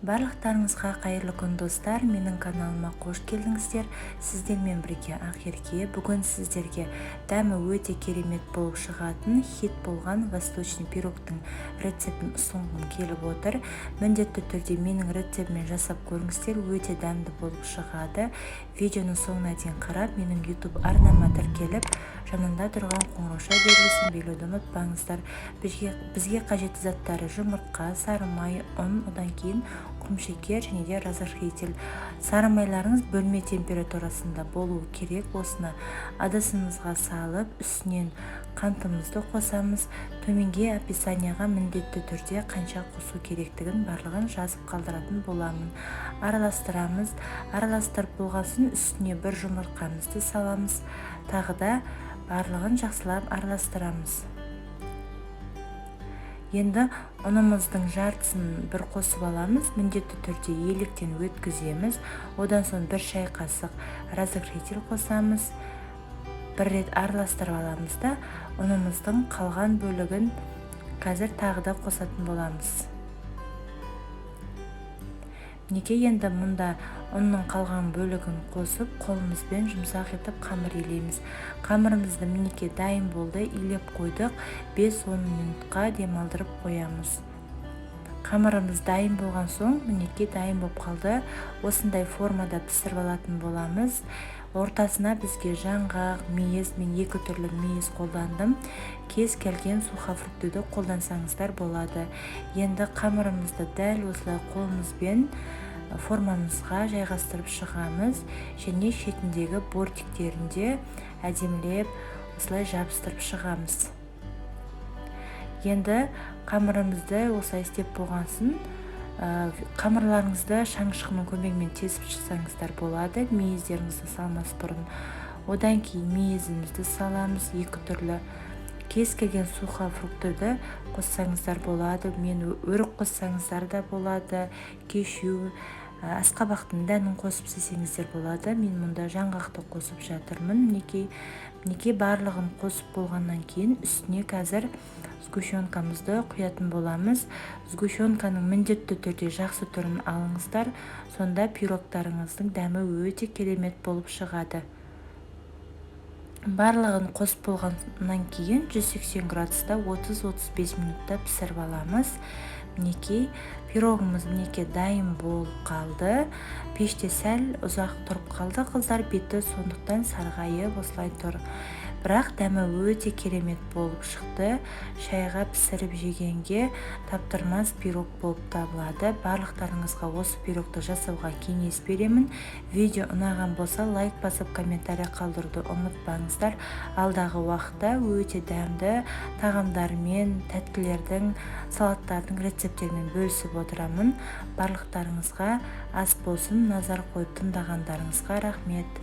Барлықтарыңызға қайырлы күн достар, менің каналыма қош келдіңіздер. Сіздермен бірге Ақерке. Бүгін сіздерге дәмі өте керемет болып шығатын хит болған восточный пирогтың рецептін ұсынғым келіп отыр. Міндетті түрде менің рецептімен жасап көріңіздер, өте дәмді болып шығады. Видеоның соңына дейін қарап, менің YouTube арнама тіркеліп, жанында тұрған қоңырауша белгісін белгілеуді ұмытпаңыздар. Бізге қажетті заттары жұмыртқа, сары май, ұн, одан кейін құмшекер және де разрыхлитель. Сары майларыңыз бөлме температурасында болуы керек. Осыны ыдысымызға салып, үстінен қантымызды қосамыз. Төменге описанияға міндетті түрде қанша қосу керектігін барлығын жазып қалдыратын боламын. Араластырамыз. Араластырып болған соң үстіне бір жұмыртқамызды саламыз. Тағы да барлығын жақсылап араластырамыз. Енді ұнымыздың жартысын бір қосып аламыз. Міндетті түрде електен өткіземіз. Одан соң бір шай қасық разрыхлитель қосамыз. Бір рет араластырып аламыз да, ұнымыздың қалған бөлігін қазір тағы да қосатын боламыз. Неге енді мұнда ұнның қалған бөлігін қосып, қолымызбен жұмсақ етіп қамыр илейміз. Қамырымызды мінеке дайын болды, илеп қойдық, 5-10 минутқа демалдырып қоямыз. Қамырымыз дайын болған соң, мінеке дайын болып қалды. Осындай формада пісіріп алатын боламыз. Ортасына бізге жаңғақ, мейіз, мен 2 түрлі мейіз қолдандым. Кез келген сухофруктіді қолдансаңыздар болады. Енді қамырымызды дәл осылай қолымызбен формамызға жайғастырып шығамыз. Және шетіндегі бортиктерінде әдемілеп осылай жабыстырып шығамыз. Енді қамырымызды осылай істеп болғансын, қамырларыңызды шаңшығының көмегімен тесіп шықсаңыздар болады. Мейіздеріңізді салмас бұрын. Одан кейін мейізімізді саламыз, 2 түрлі. Кез келген сухофруктіді қоссаңыздар болады. Мен өрік қоссаңыздар да болады. Кешью, асқабақтың дәнін қосып істесеңіздер болады. Мен мұнда жаңғақты қосып жатырмын. Мінеке барлығын қосып болғаннан кейін үстіне қазір сгущенкамызды құятын боламыз. Сгущенканың міндетті түрде жақсы түрін алыңыздар. Сонда пирогтарыңыздың дәмі өте керемет болып шығады. Барлығын қосып болғаннан кейін 180 градуста 30-35 минутта пісіріп аламыз. Мінеке пирогымыз дайын болып қалды. Пеште сәл ұзақ тұрып қалды қыздар, беті сондықтан сарғайып осылай тұр. Бірақ дәмі өте керемет болып шықты. Шайға пісіріп жегенге таптырмас пирог болып табылады. Барлықтарыңызға осы пирогты жасауға кеңес беремін. Видео ұнаған болса лайк басып комментарий қалдыруды ұмытпаңыздар. Алдағы уақытта өте дәмді тағамдармен, тәттілердің, салаттардың рецептермен бөлісіп отырамын. Барлықтарыңызға ас болсын, назар қойып тыңдағандарыңызға рахмет.